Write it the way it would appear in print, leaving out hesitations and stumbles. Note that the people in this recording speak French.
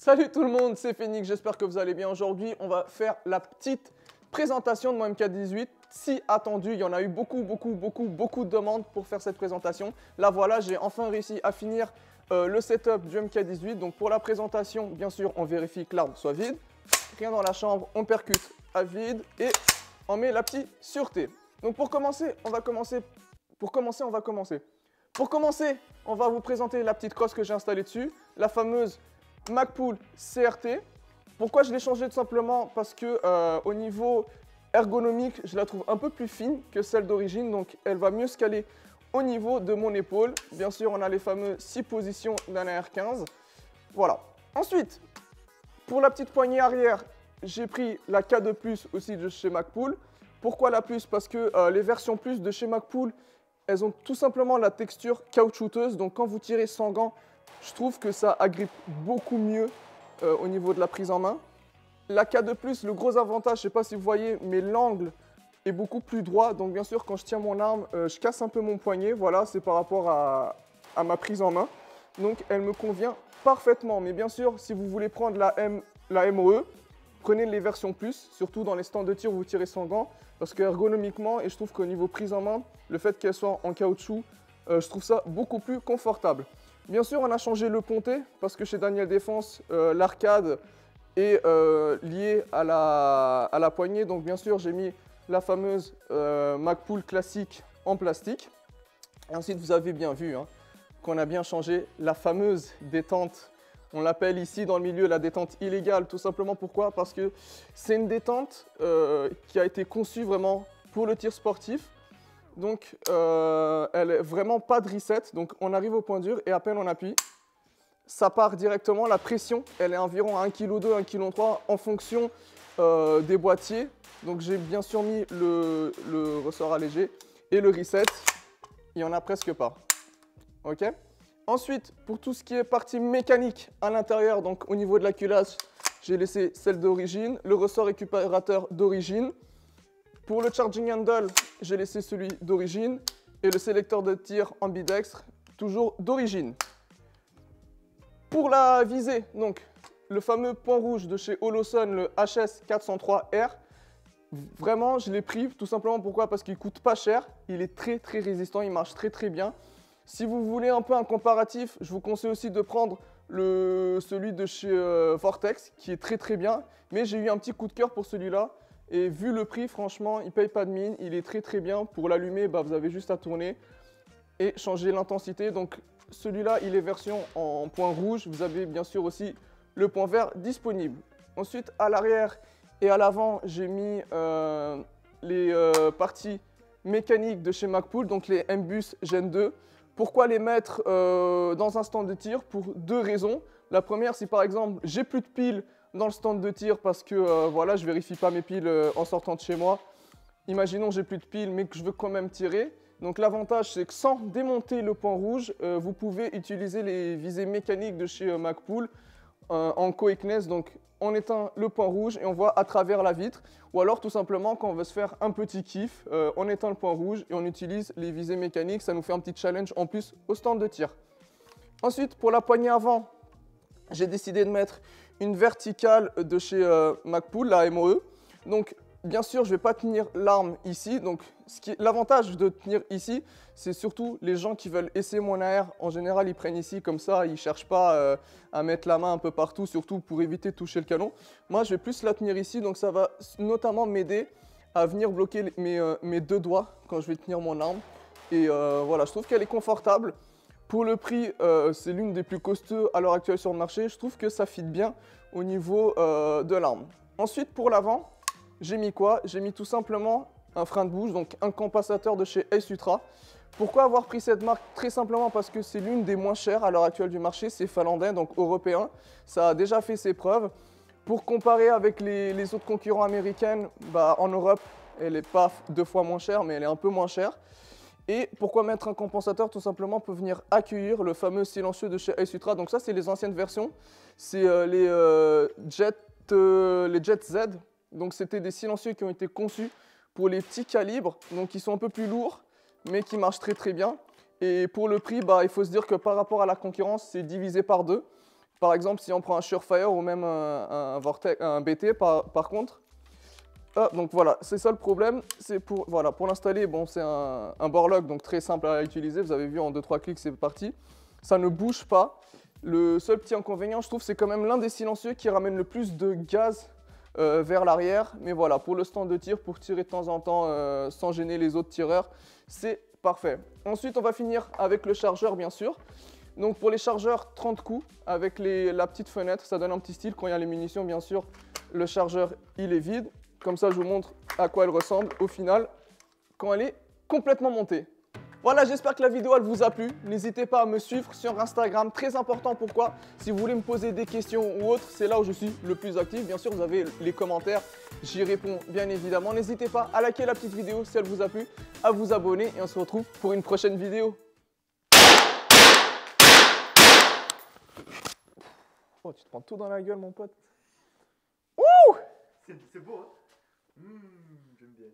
Salut tout le monde, c'est Phoenix, j'espère que vous allez bien. Aujourd'hui, on va faire la petite présentation de mon MK18. Si attendu, il y en a eu beaucoup de demandes pour faire cette présentation. Là voilà, j'ai enfin réussi à finir le setup du MK18. Donc pour la présentation, bien sûr, on vérifie que l'arme soit vide. Rien dans la chambre, on percute à vide et on met la petite sûreté. Donc pour commencer, on va commencer. Pour commencer, on va vous présenter la petite crosse que j'ai installée dessus, la fameuse Magpul CRT. Pourquoi je l'ai changée? Tout simplement parce que au niveau ergonomique, je la trouve un peu plus fine que celle d'origine, donc elle va mieux se caler au niveau de mon épaule. Bien sûr, on a les fameux 6 positions d'un AR-15. Voilà. Ensuite, pour la petite poignée arrière, j'ai pris la K2+, aussi de chez Magpul. Pourquoi la plus? Parce que les versions plus de chez Magpul, elles ont tout simplement la texture caoutchouteuse, donc quand vous tirez sans gants, je trouve que ça agrippe beaucoup mieux au niveau de la prise en main. La K2+, le gros avantage, je ne sais pas si vous voyez, mais l'angle est beaucoup plus droit. Donc bien sûr, quand je tiens mon arme, je casse un peu mon poignet. Voilà, c'est par rapport à ma prise en main. Donc elle me convient parfaitement. Mais bien sûr, si vous voulez prendre la MOE, prenez les versions plus, surtout dans les stands de tir où vous tirez sans gants. Parce que ergonomiquement, et je trouve qu'au niveau prise en main, le fait qu'elle soit en caoutchouc, je trouve ça beaucoup plus confortable. Bien sûr, on a changé le ponté parce que chez Daniel Défense, l'arcade est liée à la poignée. Donc bien sûr, j'ai mis la fameuse Magpul classique en plastique. Et ensuite, vous avez bien vu qu'on a bien changé la fameuse détente. On l'appelle ici dans le milieu la détente illégale. Tout simplement pourquoi? Parce que c'est une détente qui a été conçue vraiment pour le tir sportif. Donc, elle n'est vraiment pas de reset. Donc, on arrive au point dur et à peine on appuie, ça part directement. La pression, elle est environ à 1,2 kg, 1,3 kg en fonction des boîtiers. Donc, j'ai bien sûr mis le ressort allégé et le reset, il n'y en a presque pas. Ok? Ensuite, pour tout ce qui est partie mécanique à l'intérieur, donc au niveau de la culasse, j'ai laissé celle d'origine, le ressort récupérateur d'origine. Pour le charging handle, j'ai laissé celui d'origine et le sélecteur de tir ambidextre, toujours d'origine. Pour la visée, donc le fameux point rouge de chez Holosun, le HS403R, vraiment je l'ai pris tout simplement pourquoi? Parce qu'il ne coûte pas cher, il est très résistant, il marche très bien. Si vous voulez un peu un comparatif, je vous conseille aussi de prendre celui de chez Vortex qui est très bien, mais j'ai eu un petit coup de cœur pour celui-là. Et vu le prix, franchement, il ne paye pas de mine, il est très bien. Pour l'allumer, vous avez juste à tourner et changer l'intensité. Donc celui-là, il est version en point rouge. Vous avez bien sûr aussi le point vert disponible. Ensuite, à l'arrière et à l'avant, j'ai mis les parties mécaniques de chez Magpul, donc les MBus Gen 2. Pourquoi les mettre dans un stand de tir? Pour deux raisons. La première, si par exemple, j'ai plus de piles dans le stand de tir parce que voilà, je vérifie pas mes piles en sortant de chez moi. Imaginons j'ai plus de piles mais que je veux quand même tirer. Donc l'avantage c'est que sans démonter le point rouge, vous pouvez utiliser les visées mécaniques de chez Magpul en quickness. Donc on éteint le point rouge et on voit à travers la vitre. Ou alors tout simplement quand on veut se faire un petit kiff, on éteint le point rouge et on utilise les visées mécaniques. Ça nous fait un petit challenge en plus au stand de tir. Ensuite pour la poignée avant, j'ai décidé de mettre une verticale de chez Magpul, la MOE. Donc, bien sûr, je ne vais pas tenir l'arme ici. Donc, l'avantage de tenir ici, c'est surtout les gens qui veulent essayer mon AR. En général, ils prennent ici comme ça. Ils ne cherchent pas à mettre la main un peu partout, surtout pour éviter de toucher le canon. Moi, je vais plus la tenir ici. Donc, ça va notamment m'aider à venir bloquer mes deux doigts quand je vais tenir mon arme. Et voilà, je trouve qu'elle est confortable. Pour le prix, c'est l'une des plus costauds à l'heure actuelle sur le marché. Je trouve que ça fit bien au niveau de l'arme. Ensuite, pour l'avant, j'ai mis quoi? J'ai mis tout simplement un frein de bouche, donc un compensateur de chez Ace Ultra. Pourquoi avoir pris cette marque? Très simplement parce que c'est l'une des moins chères à l'heure actuelle du marché. C'est finlandais, donc européen. Ça a déjà fait ses preuves. Pour comparer avec les autres concurrents américains, en Europe, elle n'est pas 2 fois moins chère, mais elle est un peu moins chère. Et pourquoi mettre un compensateur? Tout simplement pour venir accueillir le fameux silencieux de chez Ace Ultra. Donc ça, c'est les anciennes versions. C'est les Jet Z. Donc c'était des silencieux qui ont été conçus pour les petits calibres. Donc qui sont un peu plus lourds, mais qui marchent très bien. Et pour le prix, il faut se dire que par rapport à la concurrence, c'est divisé par 2. Par exemple, si on prend un Surefire ou même un BT par contre. Ah, donc voilà, c'est ça le problème. C'est pour l'installer, bon, c'est un Borlock, donc très simple à utiliser. Vous avez vu en 2-3 clics, c'est parti. Ça ne bouge pas. Le seul petit inconvénient, je trouve, c'est quand même l'un des silencieux qui ramène le plus de gaz vers l'arrière. Mais voilà, pour le stand de tir, pour tirer de temps en temps sans gêner les autres tireurs, c'est parfait. Ensuite, on va finir avec le chargeur, bien sûr. Donc pour les chargeurs, 30 coups avec la petite fenêtre, ça donne un petit style. Quand il y a les munitions, bien sûr, le chargeur, il est vide. Comme ça, je vous montre à quoi elle ressemble au final quand elle est complètement montée. Voilà, j'espère que la vidéo elle vous a plu. N'hésitez pas à me suivre sur Instagram, très important. Pourquoi? Si vous voulez me poser des questions ou autres, c'est là où je suis le plus actif. Bien sûr, vous avez les commentaires, j'y réponds bien évidemment. N'hésitez pas à liker la petite vidéo si elle vous a plu, à vous abonner et on se retrouve pour une prochaine vidéo. Oh, tu te prends tout dans la gueule, mon pote. Wouh! C'est beau, hein? J'aime bien.